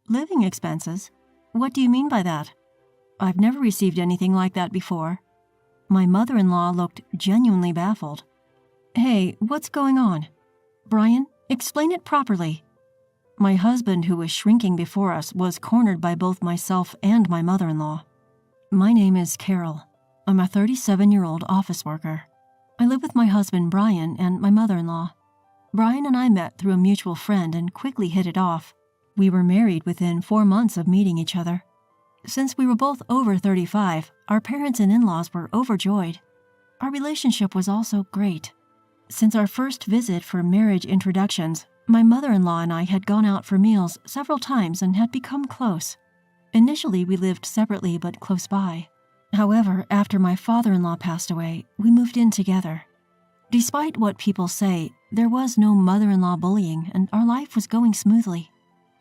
Living expenses? What do you mean by that? I've never received anything like that before. My mother-in-law looked genuinely baffled. Hey, what's going on? Brian, explain it properly. My husband, who was shrinking before us, was cornered by both myself and my mother-in-law. My name is Carol. I'm a 37-year-old office worker. I live with my husband, Brian, and my mother-in-law. Brian and I met through a mutual friend and quickly hit it off. We were married within 4 months of meeting each other. Since we were both over 35, our parents and in-laws were overjoyed. Our relationship was also great. Since our first visit for marriage introductions, my mother-in-law and I had gone out for meals several times and had become close. Initially, we lived separately but close by. However, after my father-in-law passed away, we moved in together. Despite what people say, there was no mother-in-law bullying and our life was going smoothly.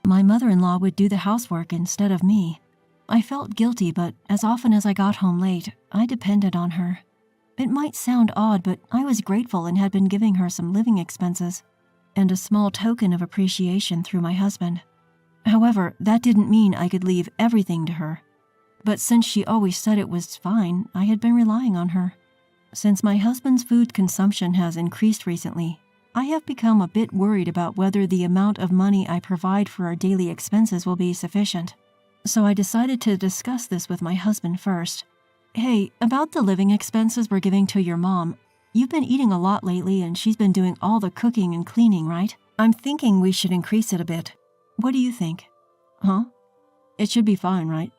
My mother-in-law would do the housework instead of me. I felt guilty, but as often as I got home late, I depended on her. It might sound odd, but I was grateful and had been giving her some living expenses and a small token of appreciation through my husband. However, that didn't mean I could leave everything to her. But since she always said it was fine, I had been relying on her. Since my husband's food consumption has increased recently, I have become a bit worried about whether the amount of money I provide for our daily expenses will be sufficient. So I decided to discuss this with my husband first. Hey, about the living expenses we're giving to your mom, you've been eating a lot lately and she's been doing all the cooking and cleaning, right? I'm thinking we should increase it a bit. What do you think? Huh? It should be fine, right?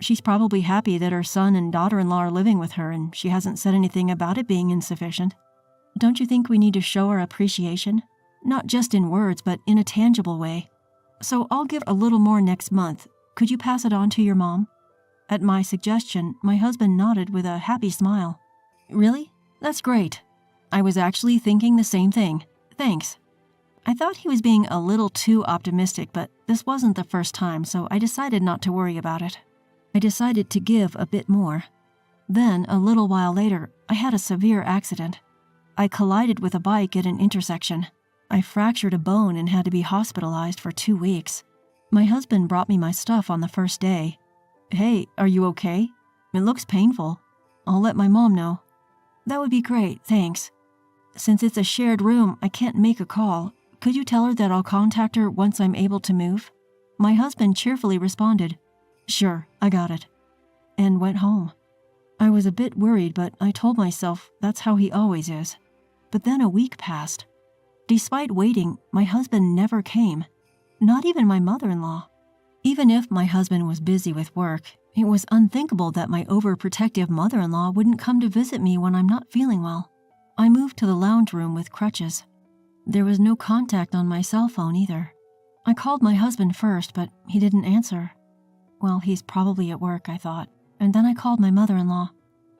She's probably happy that her son and daughter-in-law are living with her and she hasn't said anything about it being insufficient. Don't you think we need to show our appreciation? Not just in words, but in a tangible way. So I'll give a little more next month. Could you pass it on to your mom? At my suggestion, my husband nodded with a happy smile. Really? That's great. I was actually thinking the same thing. Thanks. I thought he was being a little too optimistic, but this wasn't the first time, so I decided not to worry about it. I decided to give a bit more. Then, a little while later, I had a severe accident. I collided with a bike at an intersection. I fractured a bone and had to be hospitalized for 2 weeks. My husband brought me my stuff on the first day. Hey, are you okay? It looks painful. I'll let my mom know. That would be great, thanks. Since it's a shared room, I can't make a call. Could you tell her that I'll contact her once I'm able to move? My husband cheerfully responded, Sure, I got it, and went home. I was a bit worried, but I told myself that's how he always is. But then a week passed. Despite waiting, my husband never came. Not even my mother-in-law. Even if my husband was busy with work, it was unthinkable that my overprotective mother-in-law wouldn't come to visit me when I'm not feeling well. I moved to the lounge room with crutches. There was no contact on my cell phone either. I called my husband first, but he didn't answer. Well, he's probably at work, I thought, and then I called my mother-in-law.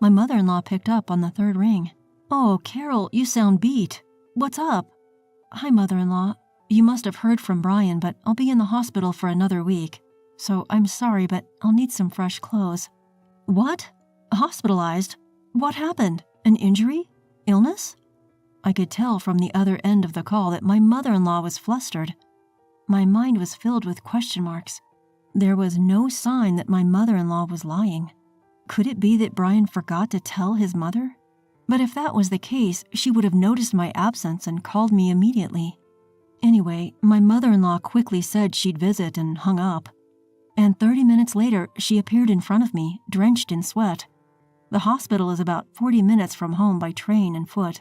My mother-in-law picked up on the third ring. Oh, Carol, you sound beat. What's up? Hi, mother-in-law. You must have heard from Brian, but I'll be in the hospital for another week. So I'm sorry, but I'll need some fresh clothes. What? Hospitalized? What happened? An injury? Illness? I could tell from the other end of the call that my mother-in-law was flustered. My mind was filled with question marks. There was no sign that my mother-in-law was lying. Could it be that Brian forgot to tell his mother? But if that was the case, she would have noticed my absence and called me immediately. Anyway, my mother-in-law quickly said she'd visit and hung up. And 30 minutes later, she appeared in front of me, drenched in sweat. The hospital is about 40 minutes from home by train and foot.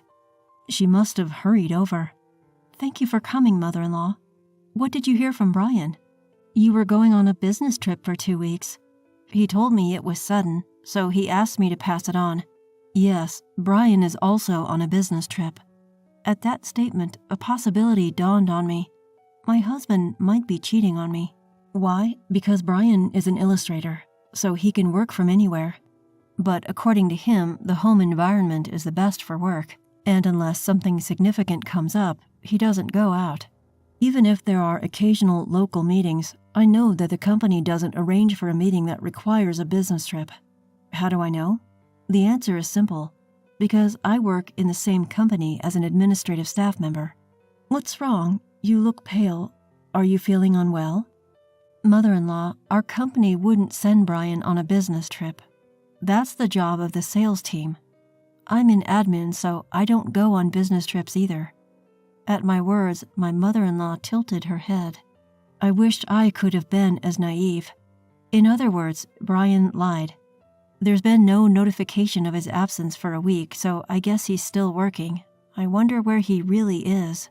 She must have hurried over. Thank you for coming, mother-in-law. What did you hear from Brian? You were going on a business trip for 2 weeks. He told me it was sudden, so he asked me to pass it on. Yes, Brian is also on a business trip. At that statement, a possibility dawned on me. My husband might be cheating on me. Why? Because Brian is an illustrator, so he can work from anywhere. But according to him, the home environment is the best for work, and unless something significant comes up, he doesn't go out. Even if there are occasional local meetings, I know that the company doesn't arrange for a meeting that requires a business trip. How do I know? The answer is simple. Because I work in the same company as an administrative staff member. What's wrong? You look pale. Are you feeling unwell? Mother-in-law, our company wouldn't send Brian on a business trip. That's the job of the sales team. I'm in admin, so I don't go on business trips either. At my words, my mother-in-law tilted her head. I wished I could have been as naive. In other words, Brian lied. There's been no notification of his absence for a week, so I guess he's still working. I wonder where he really is.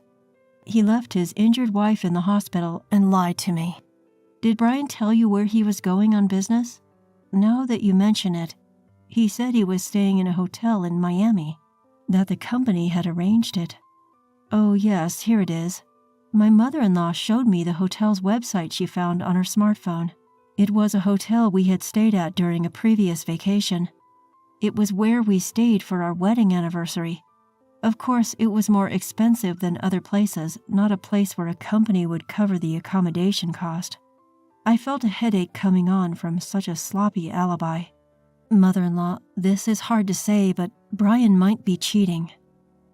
He left his injured wife in the hospital and lied to me. Did Brian tell you where he was going on business? Now that you mention it, he said he was staying in a hotel in Miami, that the company had arranged it. Oh yes, here it is. My mother-in-law showed me the hotel's website she found on her smartphone. It was a hotel we had stayed at during a previous vacation. It was where we stayed for our wedding anniversary. Of course, it was more expensive than other places, not a place where a company would cover the accommodation cost. I felt a headache coming on from such a sloppy alibi. Mother-in-law, this is hard to say, but Brian might be cheating.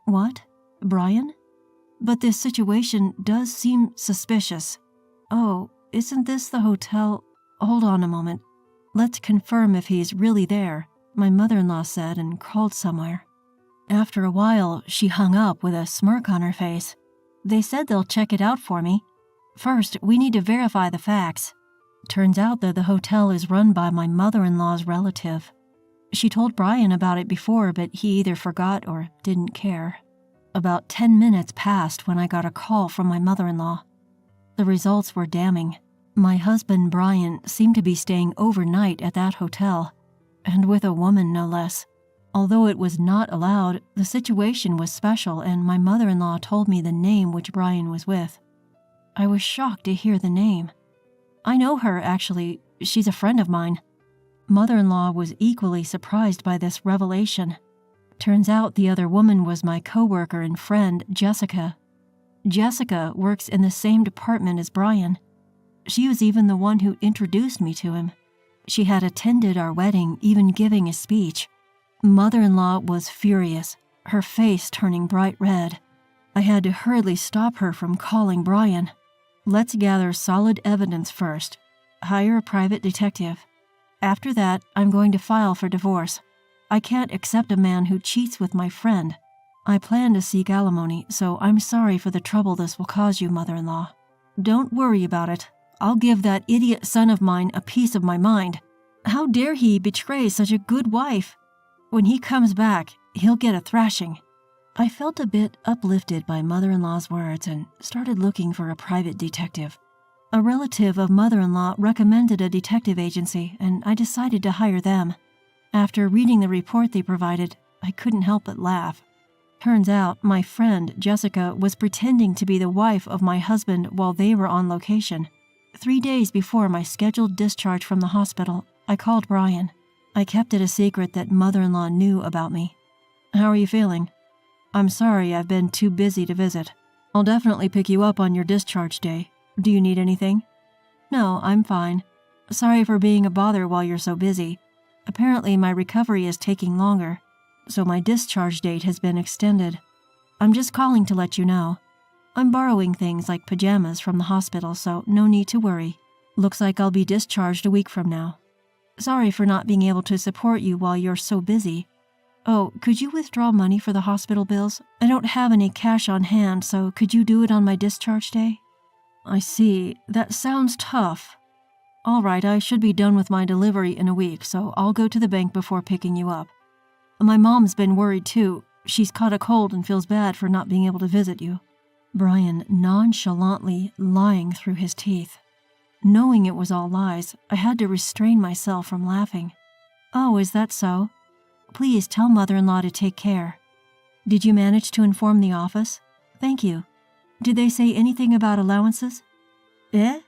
What? Brian? But this situation does seem suspicious. Oh, isn't this the hotel? Hold on a moment. Let's confirm if he's really there, my mother-in-law said and called somewhere. After a while, she hung up with a smirk on her face. They said they'll check it out for me. First, we need to verify the facts. Turns out that the hotel is run by my mother-in-law's relative. She told Brian about it before, but he either forgot or didn't care. About 10 minutes passed when I got a call from my mother-in-law. The results were damning. My husband, Brian, seemed to be staying overnight at that hotel, and with a woman no less. Although it was not allowed, the situation was special, and my mother-in-law told me the name which Brian was with. I was shocked to hear the name. I know her, actually. She's a friend of mine. Mother-in-law was equally surprised by this revelation. Turns out the other woman was my coworker and friend, Jessica. Jessica works in the same department as Brian. She was even the one who introduced me to him. She had attended our wedding, even giving a speech. Mother-in-law was furious, her face turning bright red. I had to hurriedly stop her from calling Brian. Let's gather solid evidence first. Hire a private detective. After that, I'm going to file for divorce. I can't accept a man who cheats with my friend. I plan to seek alimony, so I'm sorry for the trouble this will cause you, mother-in-law. Don't worry about it. I'll give that idiot son of mine a piece of my mind. How dare he betray such a good wife? When he comes back, he'll get a thrashing. I felt a bit uplifted by mother-in-law's words and started looking for a private detective. A relative of mother-in-law recommended a detective agency, and I decided to hire them. After reading the report they provided, I couldn't help but laugh. Turns out my friend, Jessica, was pretending to be the wife of my husband while they were on location. 3 days before my scheduled discharge from the hospital, I called Brian. I kept it a secret that mother-in-law knew about me. How are you feeling? I'm sorry I've been too busy to visit. I'll definitely pick you up on your discharge day. Do you need anything? No, I'm fine. Sorry for being a bother while you're so busy. Apparently my recovery is taking longer, so my discharge date has been extended. I'm just calling to let you know. I'm borrowing things like pajamas from the hospital, so no need to worry. Looks like I'll be discharged a week from now. Sorry for not being able to support you while you're so busy. Oh, could you withdraw money for the hospital bills? I don't have any cash on hand, so could you do it on my discharge day? I see. That sounds tough. All right, I should be done with my delivery in a week, so I'll go to the bank before picking you up. My mom's been worried too. She's caught a cold and feels bad for not being able to visit you. Brian nonchalantly lying through his teeth. Knowing it was all lies, I had to restrain myself from laughing. Oh, is that so? Please tell mother-in-law to take care. Did you manage to inform the office? Thank you. Did they say anything about allowances? Eh?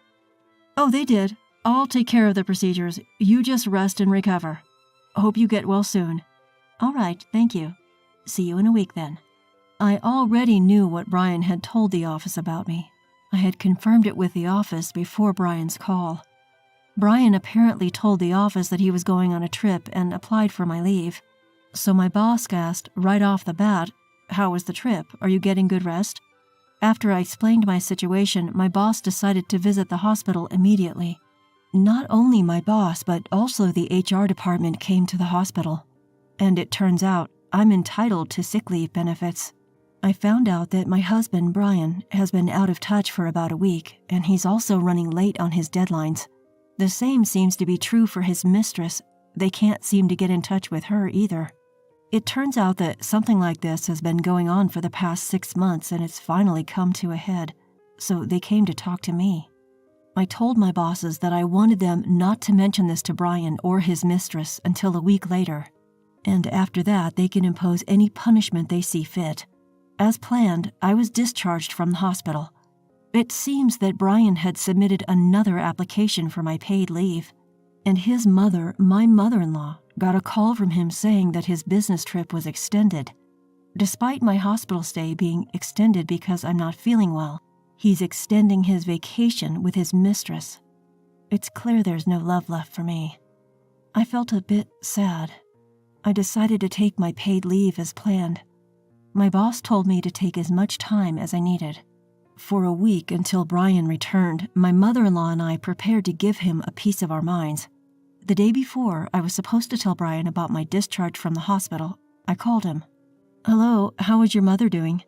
Oh, they did. I'll take care of the procedures. You just rest and recover. Hope you get well soon. All right, thank you. See you in a week then. I already knew what Brian had told the office about me. I had confirmed it with the office before Brian's call. Brian apparently told the office that he was going on a trip and applied for my leave. So my boss asked right off the bat, "How was the trip? Are you getting good rest?" After I explained my situation, my boss decided to visit the hospital immediately. Not only my boss, but also the HR department came to the hospital. And it turns out I'm entitled to sick leave benefits. I found out that my husband, Brian, has been out of touch for about a week, and he's also running late on his deadlines. The same seems to be true for his mistress. They can't seem to get in touch with her either. It turns out that something like this has been going on for the past 6 months, and it's finally come to a head, so they came to talk to me. I told my bosses that I wanted them not to mention this to Brian or his mistress until a week later, and after that they can impose any punishment they see fit. As planned, I was discharged from the hospital. It seems that Brian had submitted another application for my paid leave, and his mother, my mother-in-law, got a call from him saying that his business trip was extended. Despite my hospital stay being extended because I'm not feeling well, he's extending his vacation with his mistress. It's clear there's no love left for me. I felt a bit sad. I decided to take my paid leave as planned. My boss told me to take as much time as I needed. For a week until Brian returned, my mother-in-law and I prepared to give him a piece of our minds. The day before, I was supposed to tell Brian about my discharge from the hospital. I called him. "Hello, how is your mother doing?"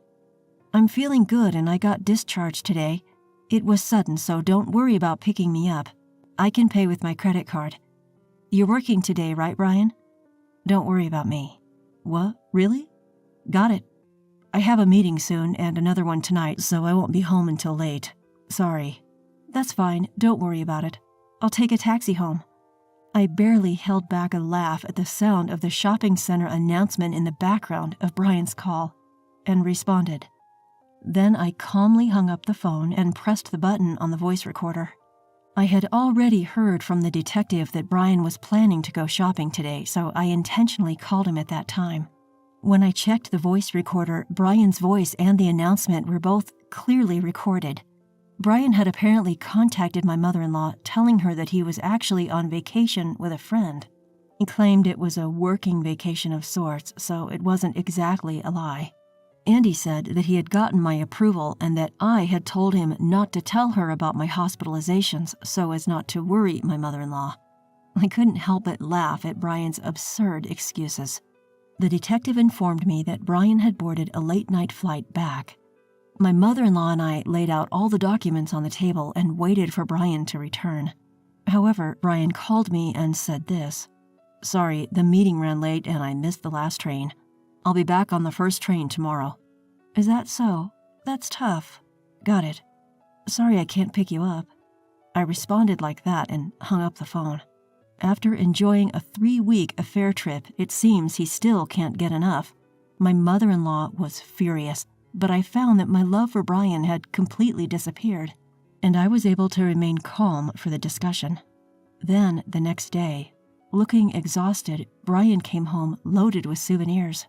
"I'm feeling good and I got discharged today. It was sudden, so don't worry about picking me up. I can pay with my credit card." "You're working today, right, Brian?" "Don't worry about me." "What? Really?" "Got it. I have a meeting soon and another one tonight, so I won't be home until late. Sorry." "That's fine. Don't worry about it. I'll take a taxi home." I barely held back a laugh at the sound of the shopping center announcement in the background of Brian's call, and responded. Then I calmly hung up the phone and pressed the button on the voice recorder. I had already heard from the detective that Brian was planning to go shopping today, so I intentionally called him at that time. When I checked the voice recorder, Brian's voice and the announcement were both clearly recorded. Brian had apparently contacted my mother-in-law, telling her that he was actually on vacation with a friend. He claimed it was a working vacation of sorts, so it wasn't exactly a lie. And he said that he had gotten my approval and that I had told him not to tell her about my hospitalizations so as not to worry my mother-in-law. I couldn't help but laugh at Brian's absurd excuses. The detective informed me that Brian had boarded a late-night flight back. My mother-in-law and I laid out all the documents on the table and waited for Brian to return. However, Brian called me and said this. "Sorry, the meeting ran late and I missed the last train. I'll be back on the first train tomorrow." "Is that so? That's tough." "Got it. Sorry I can't pick you up." I responded like that and hung up the phone. After enjoying a 3-week affair trip, it seems he still can't get enough. My mother-in-law was furious, but I found that my love for Brian had completely disappeared, and I was able to remain calm for the discussion. Then, the next day, looking exhausted, Brian came home loaded with souvenirs.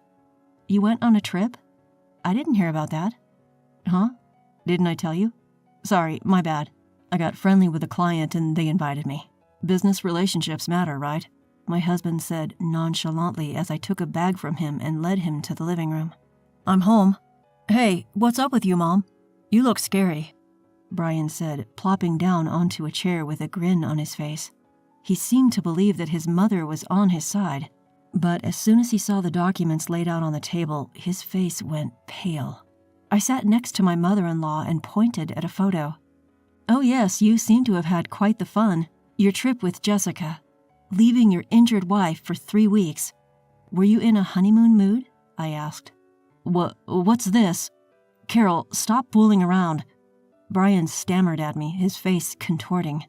"You went on a trip? I didn't hear about that." "Huh? Didn't I tell you? Sorry, my bad. I got friendly with a client and they invited me. Business relationships matter, right?" my husband said nonchalantly as I took a bag from him and led him to the living room. "I'm home." "Hey, what's up with you, Mom? You look scary," Brian said, plopping down onto a chair with a grin on his face. He seemed to believe that his mother was on his side, but as soon as he saw the documents laid out on the table, his face went pale. I sat next to my mother-in-law and pointed at a photo. "Oh yes, you seem to have had quite the fun. Your trip with Jessica. Leaving your injured wife for 3 weeks. Were you in a honeymoon mood?" I asked. What's this? Carol, stop fooling around." Brian stammered at me, his face contorting.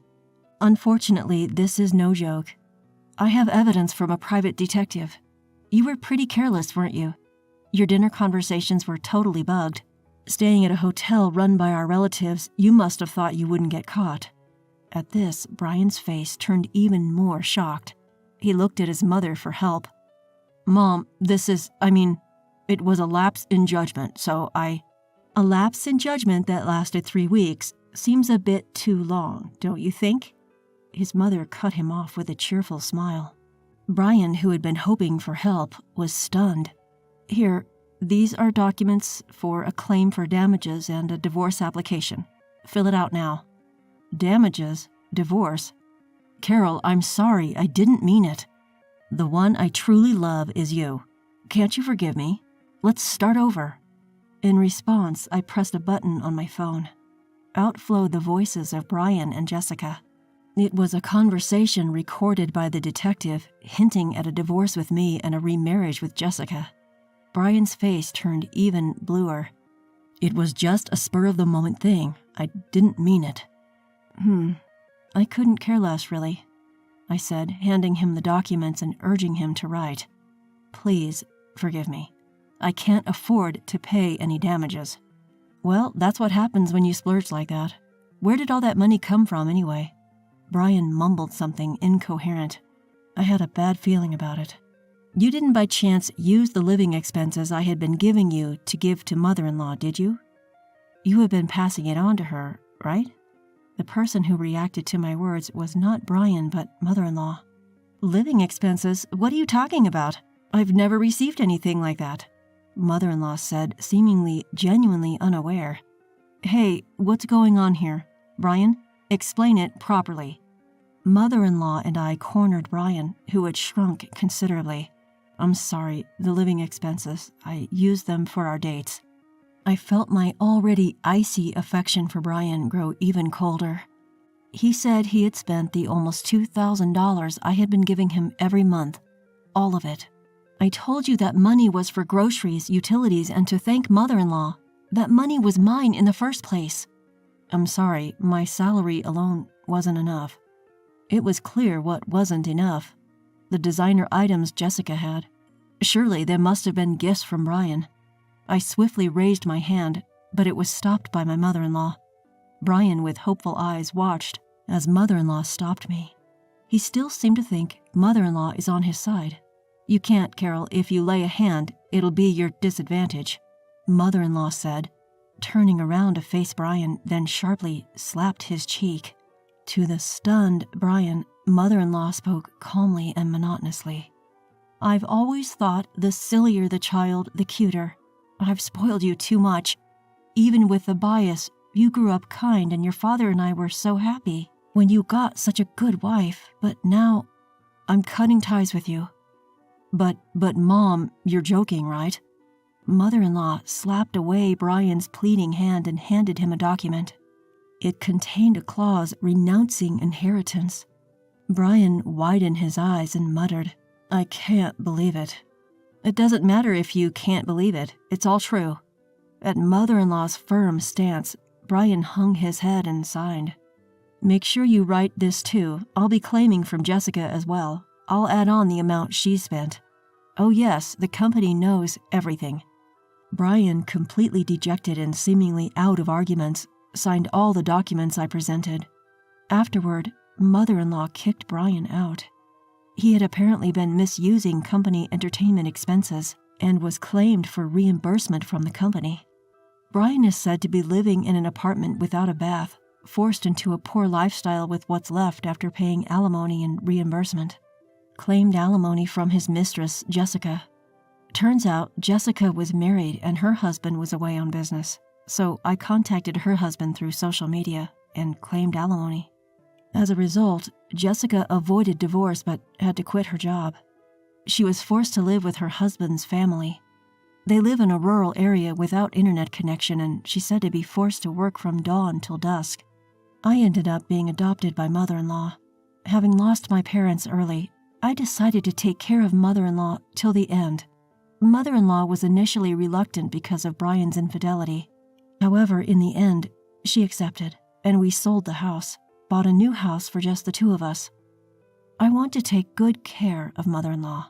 "Unfortunately, this is no joke. I have evidence from a private detective. You were pretty careless, weren't you? Your dinner conversations were totally bugged. Staying at a hotel run by our relatives, you must have thought you wouldn't get caught." At this, Brian's face turned even more shocked. He looked at his mother for help. "Mom, it was a lapse in judgment, so I—" "A lapse in judgment that lasted 3 weeks seems a bit too long, don't you think?" His mother cut him off with a cheerful smile. Brian, who had been hoping for help, was stunned. "Here, These are documents for a claim for damages and a divorce application. Fill it out now." "Damages? Divorce? Carol, I'm sorry, I didn't mean it. The one I truly love is you. Can't you forgive me? Let's start over." In response, I pressed a button on my phone. Out flowed the voices of Brian and Jessica. It was a conversation recorded by the detective, hinting at a divorce with me and a remarriage with Jessica. Brian's face turned even bluer. "It was just a spur-of-the-moment thing. I didn't mean it." I couldn't care less, really," I said, handing him the documents and urging him to write. "Please, forgive me. I can't afford to pay any damages." "Well, that's what happens when you splurge like that. Where did all that money come from, anyway?" Brian mumbled something incoherent. I had a bad feeling about it. "You didn't by chance use the living expenses I had been giving you to give to mother-in-law, did you? You have been passing it on to her, right?" The person who reacted to my words was not Brian, but mother-in-law. "Living expenses? What are you talking about? I've never received anything like that," mother-in-law said, seemingly genuinely unaware. "Hey, what's going on here? Brian, explain it properly." Mother-in-law and I cornered Brian, who had shrunk considerably. "I'm sorry, the living expenses. I used them for our dates." I felt my already icy affection for Brian grow even colder. He said he had spent the almost $2,000 I had been giving him every month. All of it. "I told you that money was for groceries, utilities, and to thank mother-in-law. That money was mine in the first place." "I'm sorry, my salary alone wasn't enough." It was clear what wasn't enough. The designer items Jessica had. Surely they must have been gifts from Brian. I swiftly raised my hand, but it was stopped by my mother-in-law. Brian, with hopeful eyes, watched as mother-in-law stopped me. He still seemed to think mother-in-law is on his side. "You can't, Carol. If you lay a hand, it'll be your disadvantage," mother-in-law said, turning around to face Brian, then sharply slapped his cheek. To the stunned Brian, mother-in-law spoke calmly and monotonously. "I've always thought the sillier the child, the cuter. I've spoiled you too much. Even with the bias, you grew up kind and your father and I were so happy when you got such a good wife. But now, I'm cutting ties with you." But Mom, you're joking, right?" Mother-in-law slapped away Brian's pleading hand and handed him a document. It contained a clause renouncing inheritance. Brian widened his eyes and muttered, "I can't believe it." "It doesn't matter if you can't believe it. It's all true." At mother-in-law's firm stance, Brian hung his head and signed. "Make sure you write this too. I'll be claiming from Jessica as well. I'll add on the amount she spent. Oh yes, the company knows everything." Brian, completely dejected and seemingly out of arguments, signed all the documents I presented. Afterward, mother-in-law kicked Brian out. He had apparently been misusing company entertainment expenses and was claimed for reimbursement from the company. Brian is said to be living in an apartment without a bath, forced into a poor lifestyle with what's left after paying alimony and reimbursement. Claimed alimony from his mistress, Jessica. Turns out Jessica was married and her husband was away on business, so I contacted her husband through social media and claimed alimony. As a result, Jessica avoided divorce but had to quit her job. She was forced to live with her husband's family. They live in a rural area without internet connection, and she's said to be forced to work from dawn till dusk. I ended up being adopted by mother-in-law. Having lost my parents early, I decided to take care of mother-in-law till the end. Mother-in-law was initially reluctant because of Brian's infidelity. However, in the end, she accepted, and we sold the house, bought a new house for just the two of us. I want to take good care of mother-in-law.